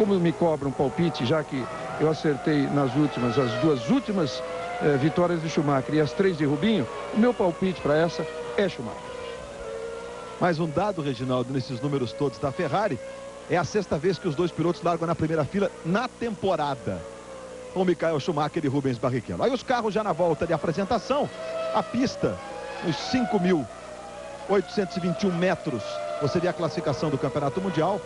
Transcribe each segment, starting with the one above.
como me cobra um palpite, já que eu acertei nas últimas, as duas últimas vitórias de Schumacher e as 3 de Rubinho, o meu palpite para essa é Schumacher. Mais um dado, Reginaldo, nesses números todos da Ferrari, é a 6ª vez que os dois pilotos largam na primeira fila na temporada, com Michael Schumacher e Rubens Barrichello. Aí os carros já na volta de apresentação, a pista, nos 5.821 metros, você vê a classificação do Campeonato Mundial.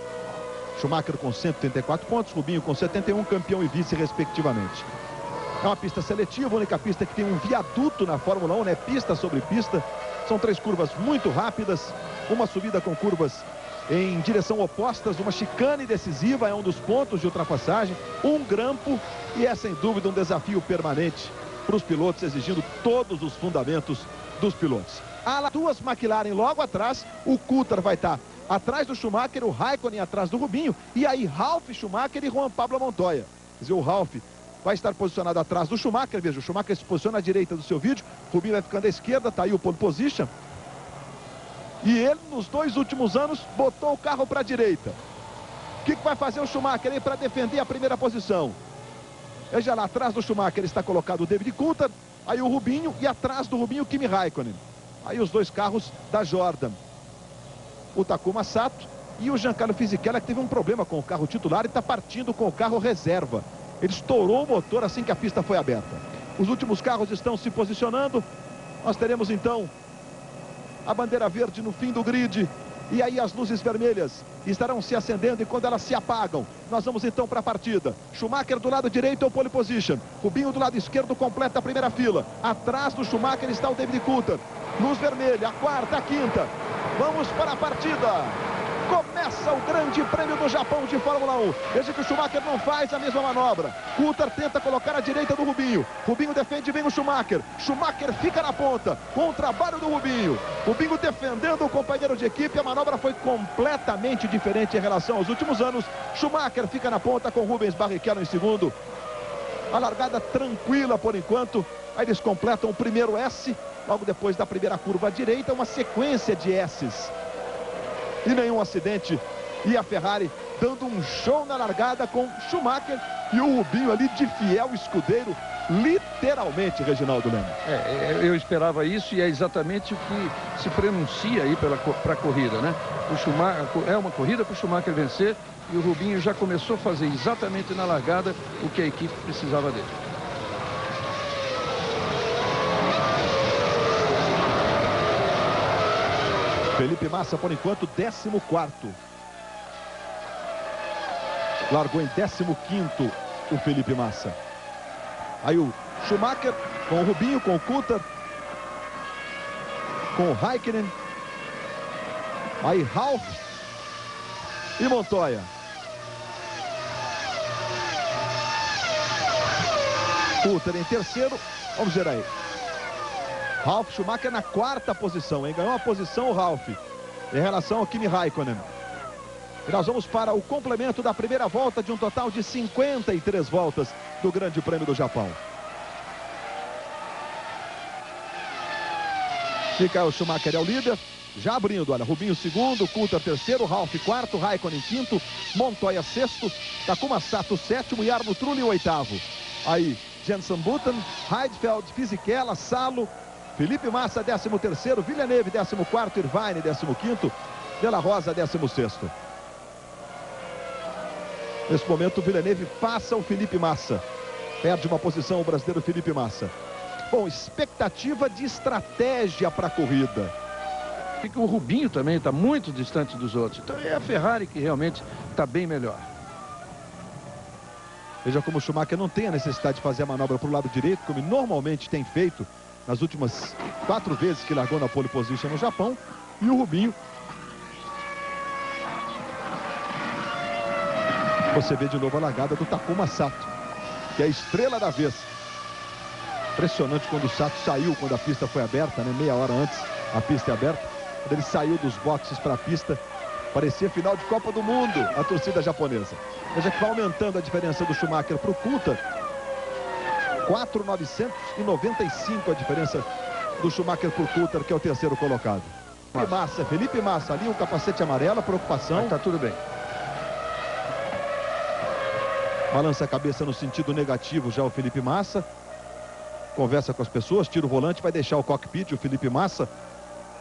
Schumacher com 134 pontos, Rubinho com 71, campeão e vice respectivamente. É uma pista seletiva, a única pista que tem um viaduto na Fórmula 1, né? Pista sobre pista. São 3 curvas muito rápidas, uma subida com curvas em direção opostas, uma chicane decisiva, é um dos pontos de ultrapassagem, um grampo, e é sem dúvida um desafio permanente para os pilotos, exigindo todos os fundamentos dos pilotos. Há 2 McLaren logo atrás, o Coulthard vai estar atrás do Schumacher, o Raikkonen atrás do Rubinho, e aí Ralf Schumacher e Juan Pablo Montoya. Quer dizer, o Ralf vai estar posicionado atrás do Schumacher, veja, o Schumacher se posiciona à direita do seu vídeo, Rubinho vai ficando à esquerda, tá aí o pole position. E ele, nos 2 últimos anos, botou o carro para a direita. O que vai fazer o Schumacher aí para defender a primeira posição? Veja lá, atrás do Schumacher está colocado o David Coulthard, aí o Rubinho, e atrás do Rubinho o Kimi Raikkonen. Aí os 2 carros da Jordan. O Takuma Sato e o Giancarlo Fisichella, que teve um problema com o carro titular e está partindo com o carro reserva. Ele estourou o motor assim que a pista foi aberta. Os últimos carros estão se posicionando. Nós teremos então a bandeira verde no fim do grid. E aí as luzes vermelhas estarão se acendendo, e quando elas se apagam, nós vamos então para a partida. Schumacher do lado direito é o pole position. Rubinho do lado esquerdo completa a primeira fila. Atrás do Schumacher está o David Coulthard. Luz vermelha, a 4ª, a 5ª. Vamos para a partida. Começa o Grande Prêmio do Japão de Fórmula 1. Veja que o Schumacher não faz a mesma manobra. Coulthard tenta colocar à direita do Rubinho. Rubinho defende, vem o Schumacher. Schumacher fica na ponta, com o trabalho do Rubinho. Rubinho defendendo o companheiro de equipe. A manobra foi completamente diferente em relação aos últimos anos. Schumacher fica na ponta com Rubens Barrichello em segundo. A largada tranquila por enquanto. Aí eles completam o primeiro S. Logo depois da primeira curva à direita, uma sequência de S's. E nenhum acidente. E a Ferrari dando um show na largada com Schumacher e o Rubinho ali de fiel escudeiro, literalmente, Reginaldo Leme. Eu esperava isso, e é exatamente o que se pronuncia aí para a corrida, né? O Schumacher, é uma corrida para o Schumacher vencer, e o Rubinho já começou a fazer exatamente na largada o que a equipe precisava dele. Felipe Massa, por enquanto, 14º. Largou em 15º o Felipe Massa. Aí o Schumacher com o Rubinho, com o Coulthard, com o Raikkonen. Aí Ralf e Montoya. Coulthard em 3º. Vamos ver aí. Ralf Schumacher na 4ª posição, hein? Ganhou uma posição o Ralf em relação ao Kimi Raikkonen. E nós vamos para o complemento da primeira volta de um total de 53 voltas do Grande Prêmio do Japão. Michael Schumacher é o líder, já abrindo, olha, Rubinho 2º, Coulthard 3º, Ralf 4º, Raikkonen 5º, Montoya 6º, Takuma Sato 7º e Arno Trulli 8º. Aí, Jenson Button, Heidfeld, Fisichella, Salo, Felipe Massa 13º, Villeneuve 14º, Irvine 15º, De La Rosa 16º. Nesse momento o Villeneuve passa o Felipe Massa. Perde uma posição o brasileiro Felipe Massa. Bom, expectativa de estratégia para a corrida. O Rubinho também está muito distante dos outros. Então é a Ferrari que realmente está bem melhor. Veja como o Schumacher não tem a necessidade de fazer a manobra para o lado direito, como normalmente tem feito nas últimas 4 vezes que largou na pole position no Japão. E o Rubinho, você vê de novo a largada do Takuma Sato, que é a estrela da vez. Impressionante quando o Sato saiu, quando a pista foi aberta, né? Meia hora antes a pista é aberta. Quando ele saiu dos boxes para a pista, parecia final de Copa do Mundo, a torcida japonesa. Veja que vai aumentando a diferença do Schumacher para o Coulthard. 4.995 a diferença do Schumacher para o Coulthard, que é o 3º colocado. Felipe Massa ali, o capacete amarelo, a preocupação. Mas tá tudo bem. Balança a cabeça no sentido negativo já o Felipe Massa. Conversa com as pessoas, tira o volante, vai deixar o cockpit, o Felipe Massa.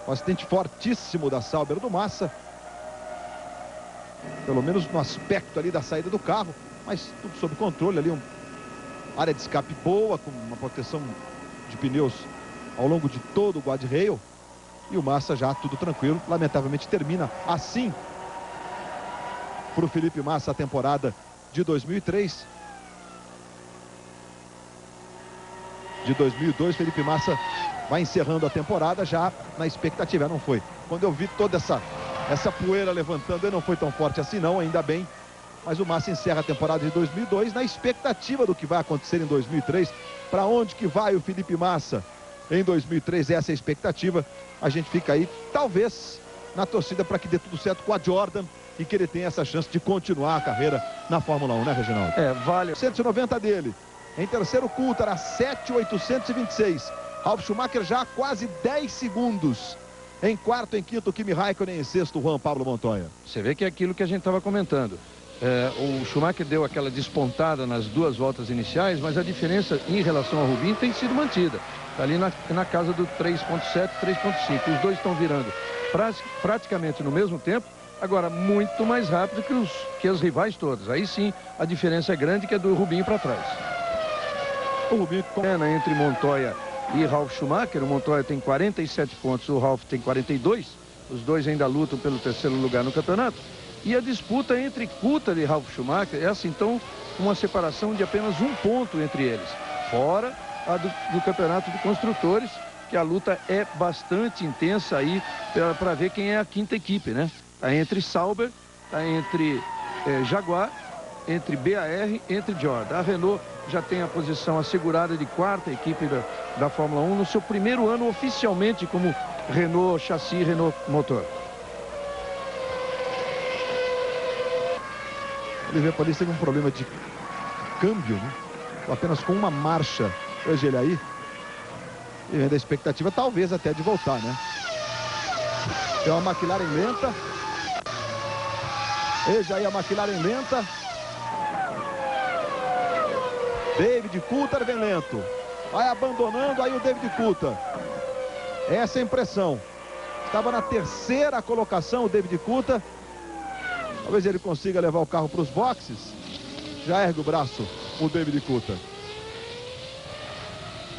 Um acidente fortíssimo da Sauber do Massa. Pelo menos no aspecto ali da saída do carro. Mas tudo sob controle ali. Área de escape boa, com uma proteção de pneus ao longo de todo o guardrail. E o Massa já tudo tranquilo. Lamentavelmente termina assim para o Felipe Massa a temporada de 2003. De 2002, Felipe Massa vai encerrando a temporada já na expectativa. Não foi. Quando eu vi toda essa poeira levantando, não foi tão forte assim não, ainda bem. Mas o Massa encerra a temporada de 2002 na expectativa do que vai acontecer em 2003. Para onde que vai o Felipe Massa em 2003? Essa é a expectativa. A gente fica aí, talvez, na torcida para que dê tudo certo com a Jordan e que ele tenha essa chance de continuar a carreira na Fórmula 1, né, Reginaldo? Vale. 190 dele. Em terceiro, Coulthard a 7.826. Ralf Schumacher já a quase 10 segundos. Em quarto, em quinto, Kimi Raikkonen. Em sexto, Juan Pablo Montoya. Você vê que é aquilo que a gente estava comentando. O Schumacher deu aquela despontada nas duas voltas iniciais, mas a diferença em relação ao Rubinho tem sido mantida. Está ali na casa do 3.7, 3.5. Os dois estão virando praticamente no mesmo tempo. Agora, muito mais rápido que os rivais todos. Aí sim, a diferença é grande, que é do Rubinho para trás. O Rubinho combina entre Montoya e Ralf Schumacher. O Montoya tem 47 pontos, o Ralf tem 42. Os dois ainda lutam pelo terceiro lugar no campeonato. E a disputa entre Coulthard e Ralf Schumacher é assim, então, uma separação de apenas 1 ponto entre eles. Fora a do campeonato de construtores, que a luta é bastante intensa aí para ver quem é a quinta equipe, né? Está entre Sauber, está entre Jaguar, entre BAR, entre Jordan. A Renault já tem a posição assegurada de quarta equipe da Fórmula 1 no seu primeiro ano oficialmente como Renault Chassi, Renault Motor. O Liverpool teve um problema de câmbio, né? Apenas com uma marcha. Hoje ele aí, e vem da expectativa talvez até de voltar, né? Tem uma McLaren lenta. Veja aí a McLaren lenta. David Coulthard vem lento. Vai abandonando aí o David Coulthard. Essa é a impressão. Estava na terceira colocação o David Coulthard. Talvez ele consiga levar o carro para os boxes. Já ergue o braço o David Coulthard.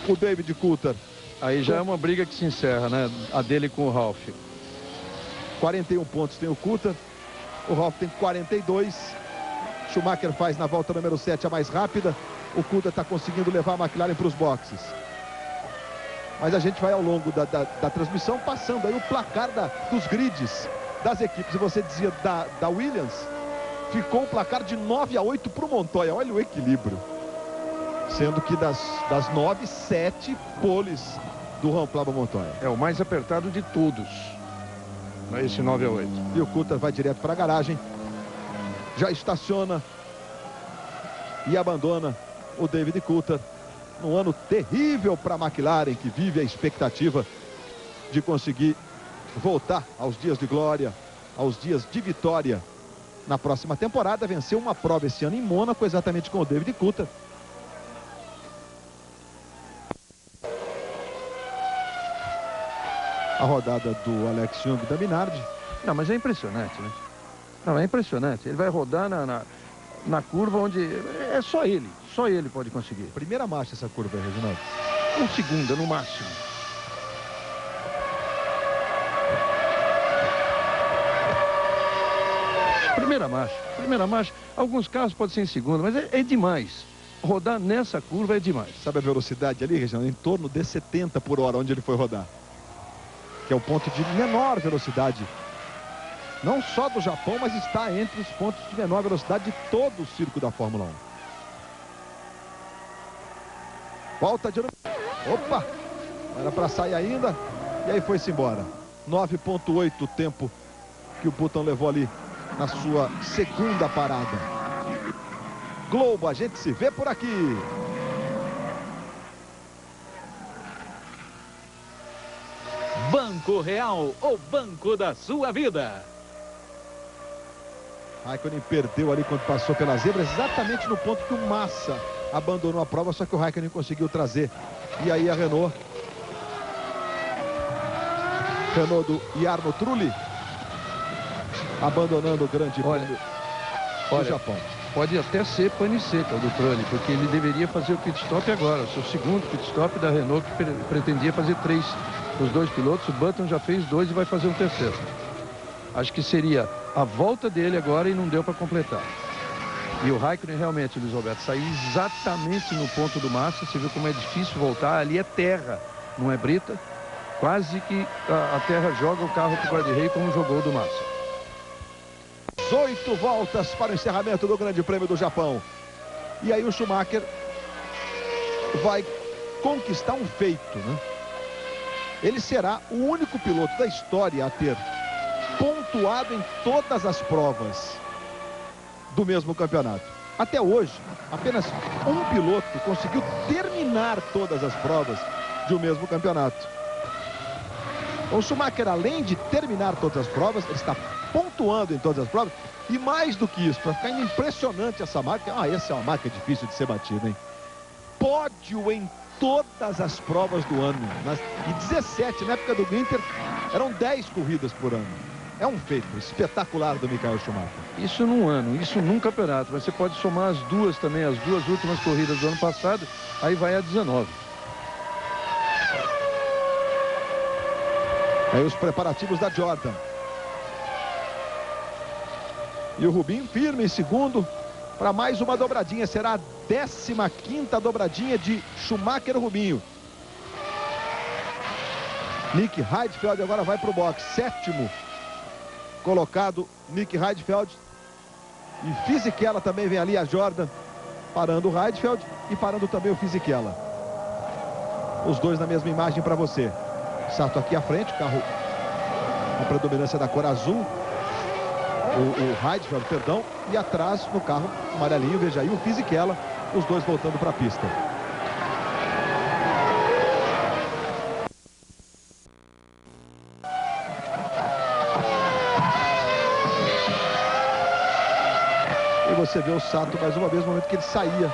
O David Coulthard. Aí já é uma briga que se encerra, né? A dele com o Ralf. 41 pontos tem o Coulthard. O Ralf tem 42. Schumacher faz na volta número 7 a mais rápida. O Coulthard está conseguindo levar a McLaren para os boxes. Mas a gente vai ao longo da transmissão passando aí o placar dos grids das equipes. E você dizia da Williams, ficou o placar de 9-8 para o Montoya. Olha o equilíbrio. Sendo que das 9, 7 poles do Juan Pablo Montoya. É o mais apertado de todos. Esse 9-8. E o Coulthard vai direto para a garagem. Já estaciona e abandona o David Coulthard. Num ano terrível para a McLaren, que vive a expectativa de conseguir voltar aos dias de glória, aos dias de vitória na próxima temporada. Venceu uma prova esse ano em Mônaco, exatamente com o David Coulthard. A rodada do Alex Young da Minardi. Não, mas é impressionante, né? Não, é impressionante. Ele vai rodar na curva onde é só ele pode conseguir. Primeira marcha essa curva, Reginaldo. Ou segunda, no máximo. Primeira marcha. Alguns carros podem ser em segunda, mas é demais. Rodar nessa curva é demais. Sabe a velocidade ali, Reginaldo? Em torno de 70 por hora, onde ele foi rodar. Que é o ponto de menor velocidade. Não só do Japão, mas está entre os pontos de menor velocidade de todo o circo da Fórmula 1. Volta de... Opa! Era para sair ainda. E aí foi-se embora. 9.8 o tempo que o Button levou ali na sua segunda parada. Globo, a gente se vê por aqui. Banco Real, o banco da sua vida. Raikkonen perdeu ali quando passou pela zebra, exatamente no ponto que o Massa abandonou a prova, só que o Raikkonen conseguiu trazer. E aí a Renault do Jarno Trulli abandonando o grande prêmio do Japão. Pode até ser pane seca do Trulli, porque ele deveria fazer o pit stop agora, o seu segundo pit stop da Renault, que pretendia fazer 3 os 2 pilotos. O Button já fez 2 e vai fazer um terceiro. Acho que seria a volta dele agora e não deu para completar. E o Raikkonen realmente, Luiz Roberto, saiu exatamente no ponto do Massa. Você viu como é difícil voltar. Ali é terra, não é brita. Quase que a terra joga o carro para o guarda-reio como jogou do Massa. 8 voltas para o encerramento do Grande Prêmio do Japão. E aí o Schumacher vai conquistar um feito, né? Ele será o único piloto da história a ter pontuado em todas as provas do mesmo campeonato. Até hoje, apenas um piloto conseguiu terminar todas as provas de um mesmo campeonato. O Schumacher, além de terminar todas as provas, ele está pontuando em todas as provas. E mais do que isso, para ficar impressionante essa marca, essa é uma marca difícil de ser batida, hein? Pódio em todas as provas do ano. E 17, na época do Ginter, eram 10 corridas por ano. É um feito espetacular do Michael Schumacher. Isso num ano, isso num campeonato. Mas você pode somar as duas também, as 2 últimas corridas do ano passado, aí vai a 19. Aí os preparativos da Jordan. E o Rubinho firme em segundo para mais uma dobradinha. Será a 15ª dobradinha de Schumacher-Rubinho. Nick Heidfeld agora vai para o box. 7º colocado, Nick Heidfeld. E Fisichella também vem ali, a Jordan, parando o Heidfeld e parando também o Fisichella. Os dois na mesma imagem para você. Sato aqui à frente, o carro com predominância da cor azul. O Heidfeld, perdão, e atrás no carro amarelinho, veja aí o Fisichella, os dois voltando para a pista. E você vê o Sato mais uma vez no momento que ele saía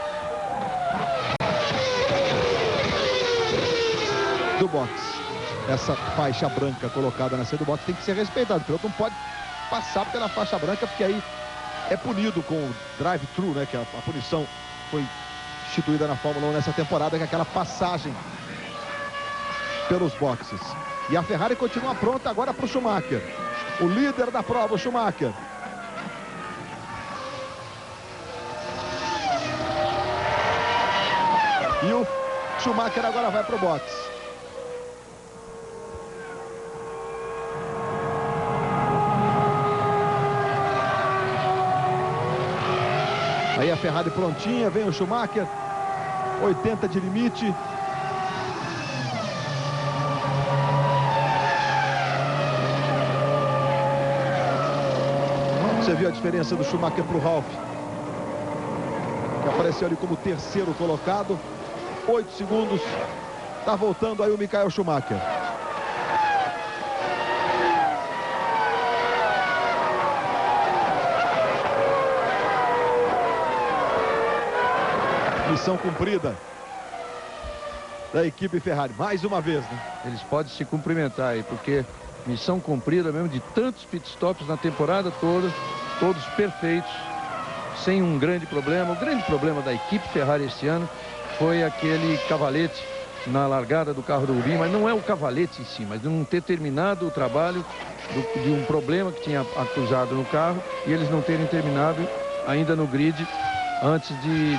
do box. Essa faixa branca colocada na saída do box tem que ser respeitada. O piloto não pode passar pela faixa branca, porque aí é punido com o drive-thru, né? Que a punição foi instituída na Fórmula 1 nessa temporada, que é aquela passagem pelos boxes. E a Ferrari continua pronta agora para o Schumacher. O líder da prova, o Schumacher. E o Schumacher agora vai para o box. Aí a Ferrari prontinha, vem o Schumacher, 80 de limite. Você viu a diferença do Schumacher para o Ralf, que apareceu ali como terceiro colocado. 8 segundos. Tá voltando aí o Michael Schumacher. Missão cumprida da equipe Ferrari, mais uma vez, né? Eles podem se cumprimentar aí, porque missão cumprida mesmo de tantos pitstops na temporada toda, todos perfeitos, sem um grande problema. O grande problema da equipe Ferrari este ano foi aquele cavalete na largada do carro do Rubinho, mas não é o cavalete em si, mas de não ter terminado o trabalho de um problema que tinha acusado no carro e eles não terem terminado ainda no grid antes de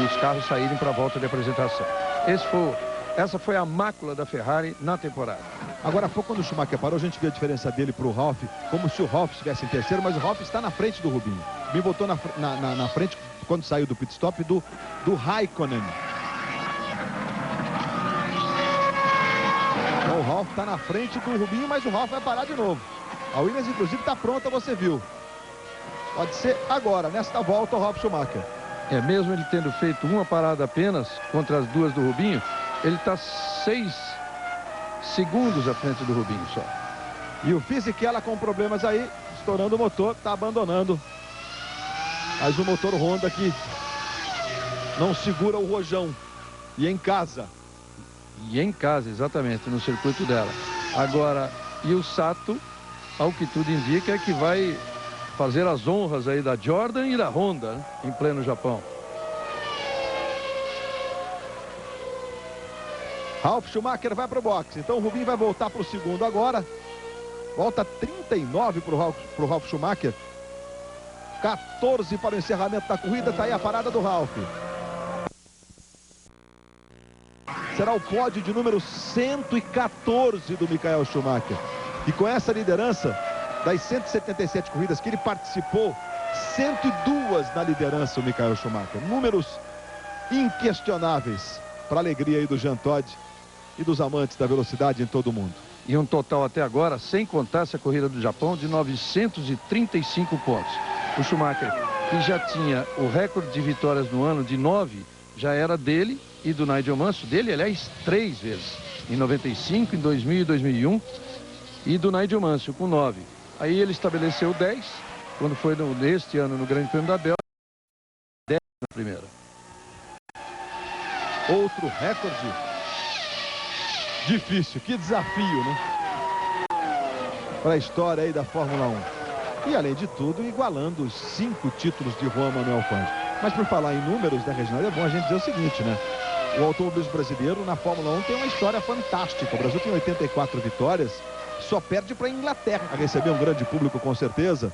os carros saírem para a volta de apresentação. Essa foi a mácula da Ferrari na temporada. Agora há pouco, quando o Schumacher parou, a gente viu a diferença dele para o Ralf, como se o Ralf estivesse em terceiro, mas o Ralf está na frente do Rubinho. O Rubinho botou na frente, quando saiu do pit stop, do Raikkonen. Então, o Ralf está na frente do Rubinho, mas o Ralf vai parar de novo. A Williams, inclusive, está pronta, você viu. Pode ser agora, nesta volta, o Ralf Schumacher. Mesmo ele tendo feito uma parada apenas contra as duas do Rubinho, ele está 6 segundos à frente do Rubinho só. E o Fisichella com problemas aí, estourando o motor, está abandonando Mas o motor Honda que não segura o rojão. E em casa. E em casa, exatamente, no circuito dela. Agora, e o Sato, ao que tudo indica, é que vai fazer as honras aí da Jordan e da Honda, né, em pleno Japão. Ralf Schumacher vai para o boxe. Então o Rubinho vai voltar para o segundo agora. Volta 39 para o Ralf Schumacher. 14 para o encerramento da corrida. Está aí a parada do Ralf. Será o pódio de número 114 do Michael Schumacher. E com essa liderança, das 177 corridas que ele participou, 102 na liderança o Michael Schumacher. Números inquestionáveis para a alegria aí do Jean Todt e dos amantes da velocidade em todo o mundo. E um total até agora, sem contar essa corrida do Japão, de 935 pontos. O Schumacher, que já tinha o recorde de vitórias no ano de 9, já era dele e do Nigel Mansell, dele, aliás, 3 vezes. Em 95, em 2000 e 2001, e do Nigel Mansell com 9. Aí ele estabeleceu 10, quando foi neste ano no Grande Prêmio da Bélgica, 10 na primeira. Outro recorde difícil, que desafio, né? Para a história aí da Fórmula 1. E além de tudo, igualando os 5 títulos de Juan Manuel Fangio. Mas por falar em números, né, Reginaldo, é bom a gente dizer o seguinte, né? O automobilismo brasileiro na Fórmula 1 tem uma história fantástica. O Brasil tem 84 vitórias, só perde para a Inglaterra. A receber um grande público com certeza.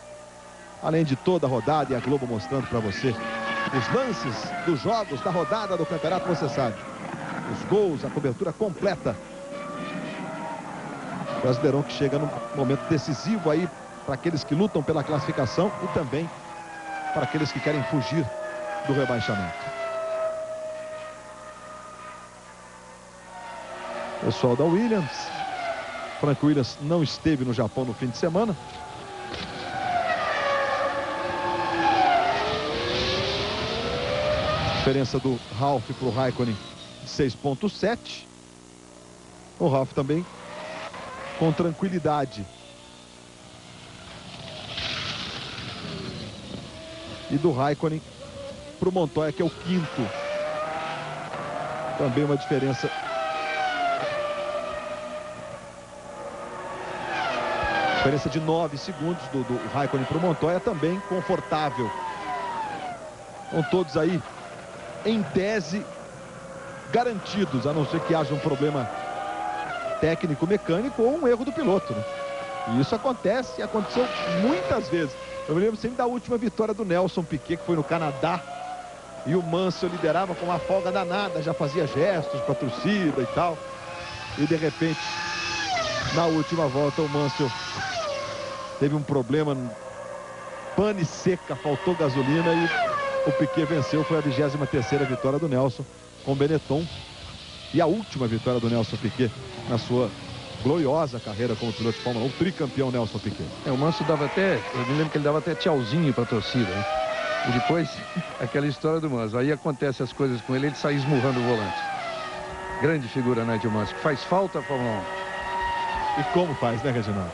Além de toda a rodada e a Globo mostrando para você os lances dos jogos da rodada do campeonato, você sabe. Os gols, a cobertura completa. O Brasileirão que chega num momento decisivo aí para aqueles que lutam pela classificação e também para aqueles que querem fugir do rebaixamento. Pessoal da Williams. Frank Williams não esteve no Japão no fim de semana. Diferença do Ralf para o Raikkonen de 6,7. O Ralf também com tranquilidade. E do Raikkonen para o Montoya, que é o 5º. Também uma diferença. Diferença de 9 segundos do Raikkonen para o Montoya, também confortável. Estão todos aí, em tese, garantidos, a não ser que haja um problema técnico-mecânico ou um erro do piloto, né? E isso acontece e aconteceu muitas vezes. Eu me lembro sempre da última vitória do Nelson Piquet, que foi no Canadá. E o Mansell liderava com uma folga danada, já fazia gestos para a torcida e tal. E de repente, na última volta, o Mansell teve um problema, pane seca, faltou gasolina e o Piquet venceu. Foi a 23ª vitória do Nelson com o Benetton. E a última vitória do Nelson Piquet na sua gloriosa carreira como piloto de Fórmula 1, o tricampeão Nelson Piquet. O Mansell dava até, eu me lembro que ele dava até tchauzinho para a torcida, né? E depois, aquela história do Mansell. Aí acontece as coisas com ele sai esmurrando o volante. Grande figura, Nigel Mansell, que faz falta a Fórmula 1. E como faz, né, Reginaldo?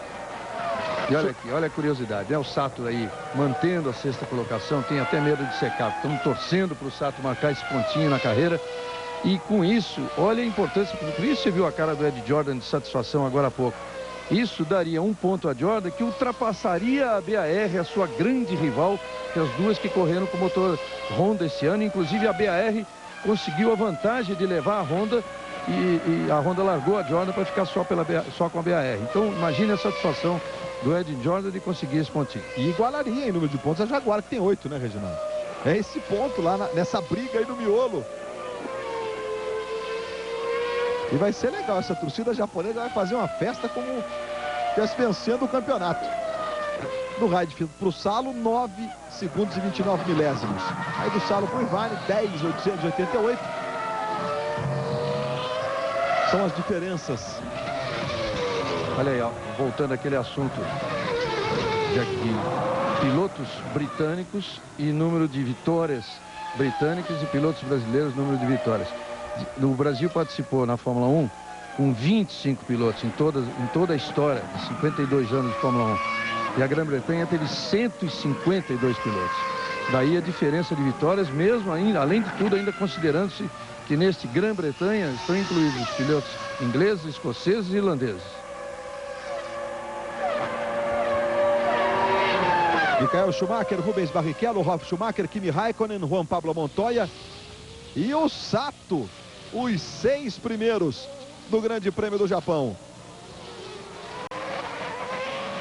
E olha aqui, olha a curiosidade, né? O Sato aí mantendo a 6ª colocação, tem até medo de secar. Estamos torcendo para o Sato marcar esse pontinho na carreira. E com isso, olha a importância, por isso você viu a cara do Ed Jordan de satisfação agora há pouco. Isso daria 1 ponto a Jordan, que ultrapassaria a BAR, a sua grande rival, que as duas que correram com o motor Honda esse ano. Inclusive a BAR conseguiu a vantagem de levar a Honda e a Honda largou a Jordan para ficar só com a BAR. Então imagine a satisfação do Ed Jordan de conseguir esse pontinho. E igualaria em número de pontos a Jaguar, que tem 8, né, Reginaldo? É esse ponto lá nessa briga aí no miolo. E vai ser legal, essa torcida japonesa vai fazer uma festa como estivesse vencendo o campeonato. Do Heidfeld para o Salo, 9 segundos e 29 milésimos. Aí do Salo para o Irvine, 10,888. São as diferenças. Olha aí, ó, voltando àquele assunto de aqui, pilotos britânicos e número de vitórias britânicas e pilotos brasileiros, número de vitórias. O Brasil participou na Fórmula 1 com 25 pilotos em toda a história de 52 anos de Fórmula 1. E a Grã-Bretanha teve 152 pilotos. Daí a diferença de vitórias, mesmo ainda, além de tudo, ainda considerando-se que neste Grã-Bretanha estão incluídos os pilotos ingleses, escoceses e irlandeses. Michael Schumacher, Rubens Barrichello, Ralf Schumacher, Kimi Raikkonen, Juan Pablo Montoya e o Sato, os 6 primeiros do Grande Prêmio do Japão.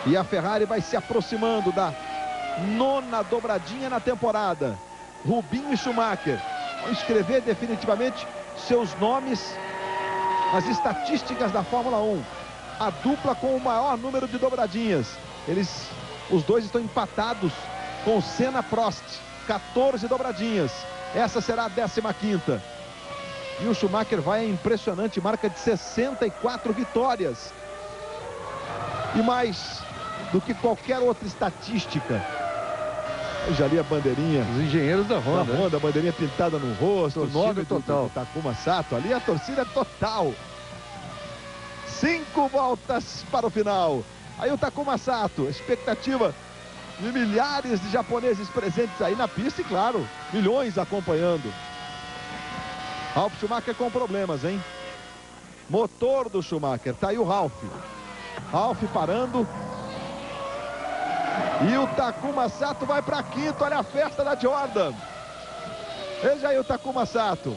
E a Ferrari vai se aproximando da 9ª dobradinha na temporada. Rubinho e Schumacher vão escrever definitivamente seus nomes nas estatísticas da Fórmula 1. A dupla com o maior número de dobradinhas. Os dois estão empatados com Senna-Prost, 14 dobradinhas. Essa será a 15ª. E o Schumacher vai a impressionante marca de 64 vitórias. E mais do que qualquer outra estatística. Eu já li a bandeirinha. Os engenheiros da Honda. A bandeirinha pintada no rosto, o nome total. do Takuma Sato. Ali a torcida é total. 5 voltas para o final. Aí o Takuma Sato, expectativa de milhares de japoneses presentes aí na pista e, claro, milhões acompanhando. Ralf Schumacher com problemas, hein? Motor do Schumacher, tá aí o Ralf. Ralf parando. E o Takuma Sato vai para quinto, olha a festa da Jordan. Veja aí o Takuma Sato.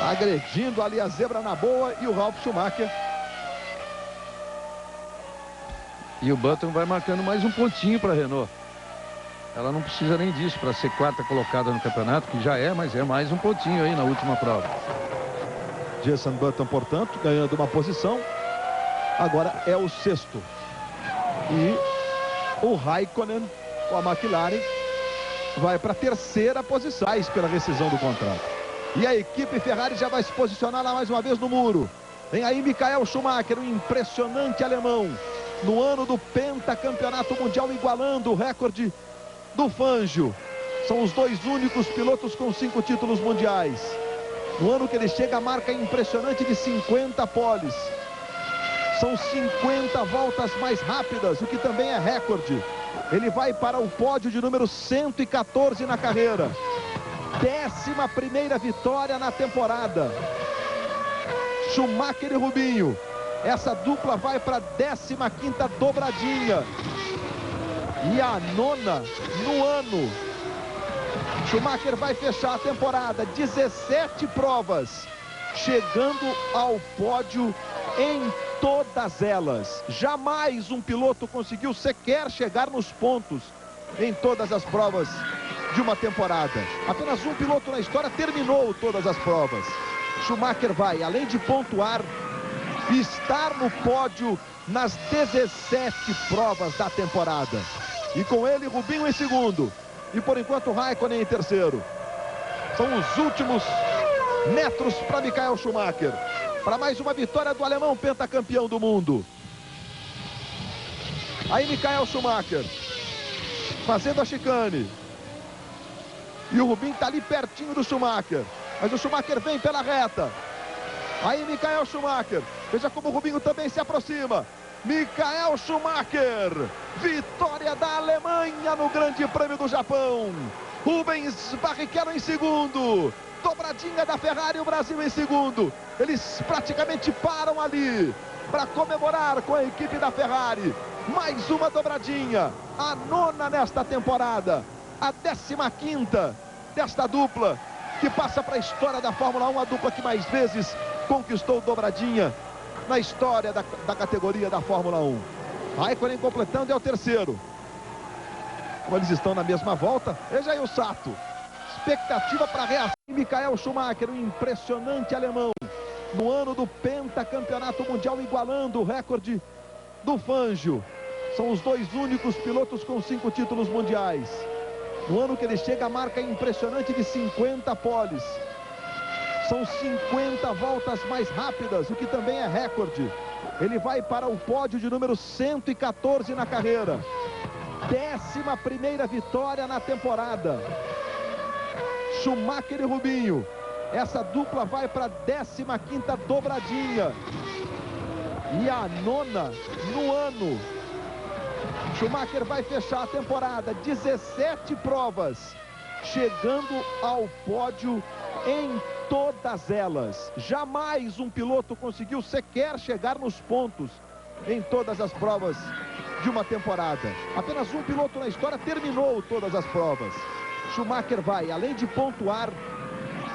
Agredindo ali a zebra na boa e o Ralf Schumacher. E o Button vai marcando mais um pontinho para a Renault. Ela não precisa nem disso para ser 4ª colocada no campeonato, que já é, mas é mais um pontinho aí na última prova. Jenson Button, portanto, ganhando uma posição. Agora é o 6º. E o Raikkonen, com a McLaren, vai para a 3ª posição pela rescisão do contrato. E a equipe Ferrari já vai se posicionar lá mais uma vez no muro. Vem aí Michael Schumacher, um impressionante alemão. No ano do pentacampeonato mundial, igualando o recorde do Fangio. São os 2 únicos pilotos com 5 títulos mundiais. No ano que ele chega, a marca impressionante de 50 poles. São 50 voltas mais rápidas, o que também é recorde. Ele vai para o pódio de número 114 na carreira. 11ª vitória na temporada. Schumacher e Rubinho. Essa dupla vai para a 15ª dobradinha. E a 9ª no ano. Schumacher vai fechar a temporada. 17 provas. Chegando ao pódio em todas elas. Jamais um piloto conseguiu sequer chegar nos pontos em todas as provas de uma temporada. Apenas um piloto na história terminou todas as provas. Schumacher vai, além de pontuar, estar no pódio nas 17 provas da temporada. E com ele, Rubinho em 2º. E por enquanto, Raikkonen em 3º. São os últimos metros para Michael Schumacher. Para mais uma vitória do alemão pentacampeão do mundo. Aí Michael Schumacher fazendo a chicane. E o Rubinho está ali pertinho do Schumacher. Mas o Schumacher vem pela reta. Aí Michael Schumacher. Veja como o Rubinho também se aproxima. Michael Schumacher. Vitória da Alemanha no Grande Prêmio do Japão. Rubens Barrichello em 2º. Dobradinha da Ferrari, o Brasil em 2º. Eles praticamente param ali para comemorar com a equipe da Ferrari. Mais uma dobradinha. A 9ª nesta temporada. A 15ª desta dupla, que passa para a história da Fórmula 1, a dupla que mais vezes conquistou dobradinha na história da categoria da Fórmula 1. Raikkonen completando, é o 3º. Como eles estão na mesma volta, veja aí o Sato. Expectativa para a reação. Michael Schumacher, um impressionante alemão. No ano do pentacampeonato mundial, igualando o recorde do Fangio. São os 2 únicos pilotos com 5 títulos mundiais. No ano que ele chega, a marca impressionante de 50 poles. São 50 voltas mais rápidas, o que também é recorde. Ele vai para o pódio de número 114 na carreira. 11ª vitória na temporada. Schumacher e Rubinho. Essa dupla vai para a 15ª dobradinha. E a 9ª no ano. Schumacher vai fechar a temporada, 17 provas, chegando ao pódio em todas elas. Jamais um piloto conseguiu sequer chegar nos pontos em todas as provas de uma temporada. Apenas um piloto na história terminou todas as provas. Schumacher vai, além de pontuar,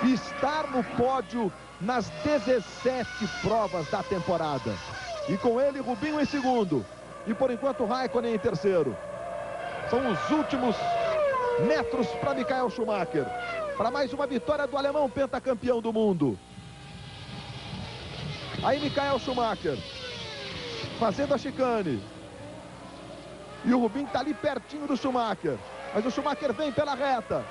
estar no pódio nas 17 provas da temporada. E com ele, Rubinho em segundo. E por enquanto, Raikkonen em terceiro. São os últimos metros para Michael Schumacher. Para mais uma vitória do alemão pentacampeão do mundo. Aí Michael Schumacher fazendo a chicane. E o Rubinho está ali pertinho do Schumacher. Mas o Schumacher vem pela reta.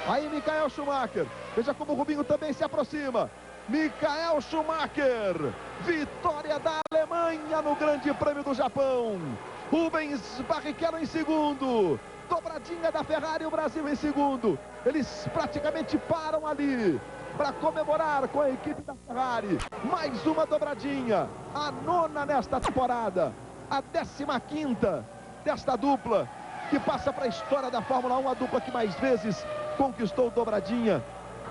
Aí Michael Schumacher. Veja como o Rubinho também se aproxima. Michael Schumacher. Vitória da Alemanha no Grande Prêmio do Japão. Rubens Barrichello em segundo. Dobradinha da Ferrari, o Brasil em segundo. Eles praticamente param ali para comemorar com a equipe da Ferrari. Mais uma dobradinha. A 9ª nesta temporada. A 15ª desta dupla que passa para a história da Fórmula 1. A dupla que mais vezes conquistou dobradinha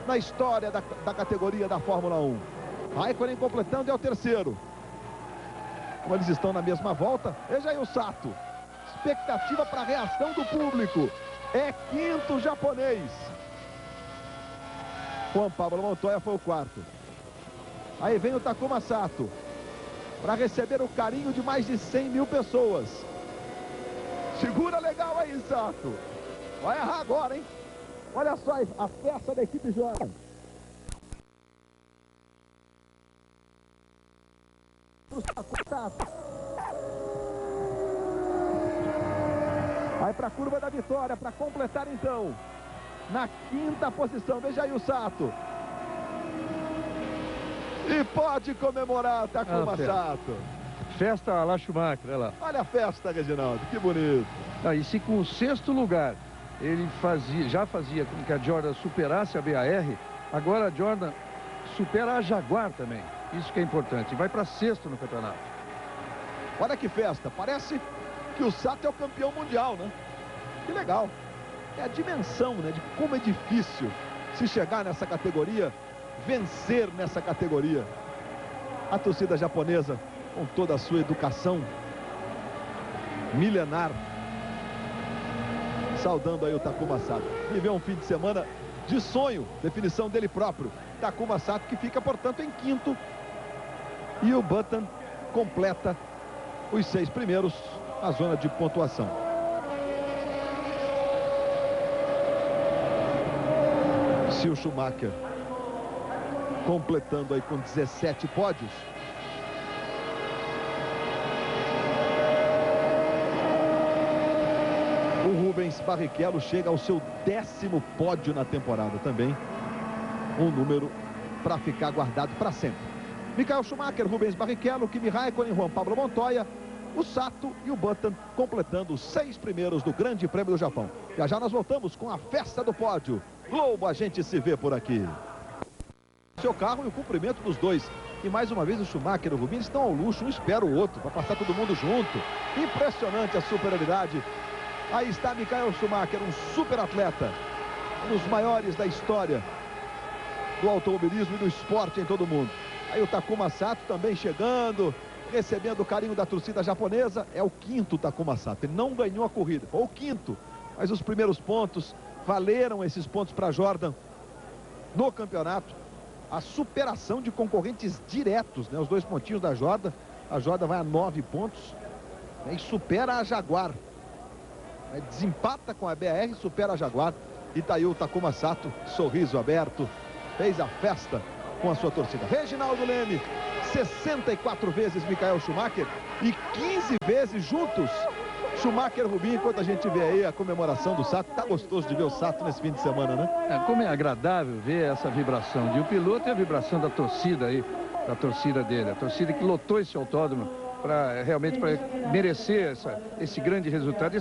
na história da categoria da Fórmula 1. Raikkonen completando, é o terceiro. Como eles estão na mesma volta, veja aí o Sato. Expectativa para a reação do público. É quinto japonês. Juan Pablo Montoya foi o quarto. Aí vem o Takuma Sato para receber o carinho de mais de 100 mil pessoas. Segura legal aí, Sato. Vai errar agora, hein? Olha só a festa da equipe Jordan. Vai para a curva da vitória, para completar então na 5ª posição. Veja aí o Sato. E pode comemorar, Takuma Sato. Festa lá Schumacher, olha lá. Olha a festa, Reginaldo, que bonito. E se com o 6º lugar ele já fazia com que a Jordan superasse a BAR, agora a Jordan supera a Jaguar também. Isso que é importante. Vai para 6º no campeonato. Olha que festa. Parece que o Sato é o campeão mundial, né? Que legal. É a dimensão, né? De como é difícil se chegar nessa categoria, vencer nessa categoria. A torcida japonesa, com toda a sua educação milenar, saudando aí o Takuma Sato. Viveu um fim de semana de sonho, definição dele próprio. Takuma Sato, que fica, portanto, em quinto. E o Button completa os 6 primeiros na zona de pontuação. Se o Schumacher completando aí com 17 pódios, o Rubens Barrichello chega ao seu 10º pódio na temporada também. Um número para ficar guardado para sempre. Michael Schumacher, Rubens Barrichello, Kimi Raikkonen, Juan Pablo Montoya, o Sato e o Button completando os 6 primeiros do Grande Prêmio do Japão. Já já nós voltamos com a festa do pódio. Globo, a gente se vê por aqui. Seu carro e o cumprimento dos dois. E mais uma vez o Schumacher e o Rubinho estão ao luxo, um espera o outro, para passar todo mundo junto. Impressionante a superioridade. Aí está Michael Schumacher, um super atleta, um dos maiores da história do automobilismo e do esporte em todo o mundo. Aí o Takuma Sato também chegando, recebendo o carinho da torcida japonesa. É o 5º Takuma Sato. Ele não ganhou a corrida, foi o 5º. Mas os primeiros pontos valeram esses pontos para Jordan no campeonato. A superação de concorrentes diretos, né? Os 2 pontinhos da Jordan. A Jordan vai a 9 pontos, né? E supera a Jaguar. Desempata com a BR, supera a Jaguar. E tá aí o Takuma Sato, sorriso aberto, fez a festa com a sua torcida. Reginaldo Leme, 64 vezes Michael Schumacher e 15 vezes juntos Schumacher e Rubinho. Enquanto a gente vê aí a comemoração do Sato, tá gostoso de ver o Sato nesse fim de semana, né? Como é agradável ver essa vibração de um piloto e a vibração da torcida aí, da torcida dele, a torcida que lotou esse autódromo realmente para merecer esse grande resultado,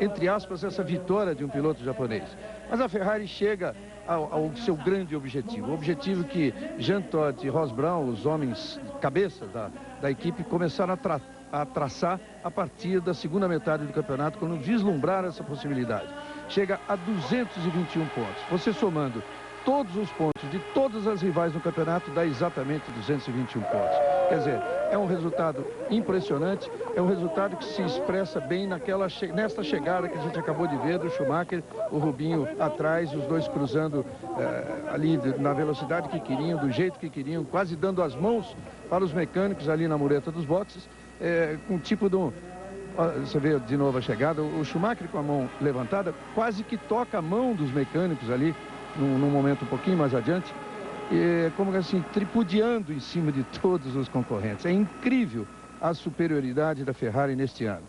entre aspas, essa vitória de um piloto japonês. Mas a Ferrari chega ao seu grande objetivo, o objetivo que Jean Todt e Ross Brawn, os homens cabeças da equipe, começaram a a traçar a partir da segunda metade do campeonato, quando vislumbrar essa possibilidade. Chega a 221 pontos. Você somando todos os pontos de todas as rivais no campeonato, dá exatamente 221 pontos. Quer dizer, é um resultado impressionante, é um resultado que se expressa bem nesta chegada que a gente acabou de ver do Schumacher, o Rubinho atrás, os dois cruzando ali na velocidade que queriam, do jeito que queriam, quase dando as mãos para os mecânicos ali na mureta dos boxes, com um tipo de um... Você vê de novo a chegada, o Schumacher com a mão levantada, quase que toca a mão dos mecânicos ali, num momento um pouquinho mais adiante, como assim, tripudiando em cima de todos os concorrentes. É incrível a superioridade da Ferrari neste ano.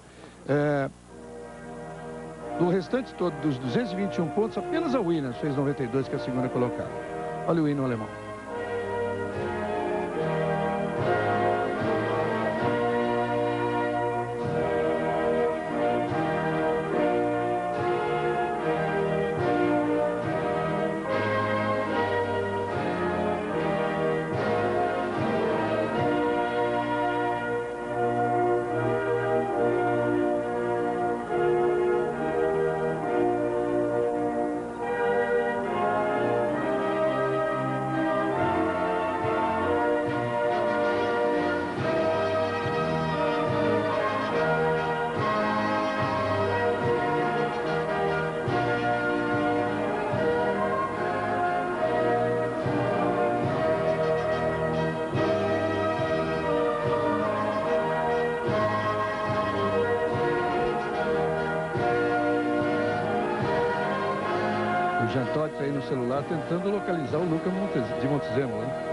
Do restante todo, dos 221 pontos, apenas a Williams fez 92, que é a segunda colocada. Olha o hino alemão. O Jean Todt aí no celular tentando localizar o Luca de Montezemolo, né?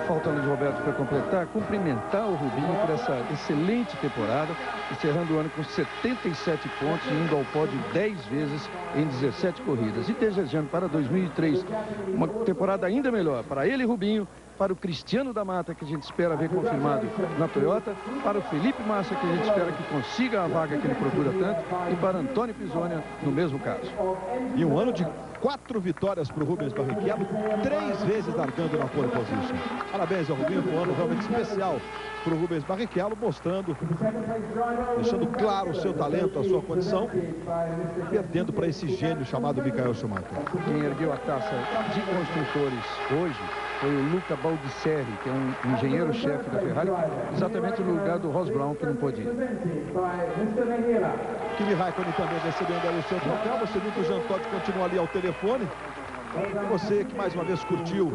Falta Luiz Roberto para completar, cumprimentar o Rubinho por essa excelente temporada, encerrando o ano com 77 pontos e indo ao pódio 10 vezes em 17 corridas. E desejando para 2003 uma temporada ainda melhor para ele, Rubinho, para o Cristiano da Mata, que a gente espera ver confirmado na Toyota, para o Felipe Massa, que a gente espera que consiga a vaga que ele procura tanto, e para Antônio Pizzonia, no mesmo caso. E um ano de 4 vitórias para o Rubens Barrichello, 3 vezes largando na pole position. Parabéns ao Rubinho, foi um ano realmente especial para o Rubens Barrichello, mostrando, deixando claro o seu talento, a sua condição, perdendo para esse gênio chamado Michael Schumacher. Quem ergueu a taça de construtores hoje foi o Luca Baldisseri, que é um engenheiro-chefe da Ferrari, exatamente no lugar do Ross Brown, que não pôde ir. Kimi Raikkonen também recebendo o seu troféu. Você viu que o Jean Todt continua ali ao telefone. Você que mais uma vez curtiu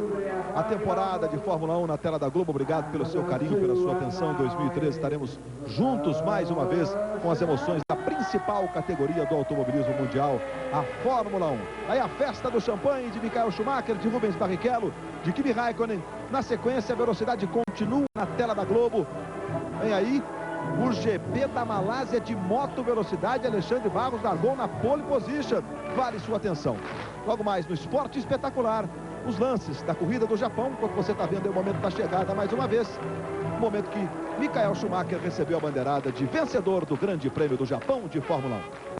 a temporada de Fórmula 1 na tela da Globo, obrigado pelo seu carinho, pela sua atenção. Em 2013 estaremos juntos mais uma vez com as emoções da principal categoria do automobilismo mundial, a Fórmula 1. Aí a festa do champanhe de Michael Schumacher, de Rubens Barrichello, de Kimi Raikkonen. Na sequência, a velocidade continua na tela da Globo. Vem aí o GP da Malásia de moto velocidade. Alexandre Barros largou na pole position. Vale sua atenção. Logo mais no Esporte Espetacular, os lances da corrida do Japão. Enquanto você está vendo, é o momento da chegada mais uma vez. O momento que Michael Schumacher recebeu a bandeirada de vencedor do Grande Prêmio do Japão de Fórmula 1.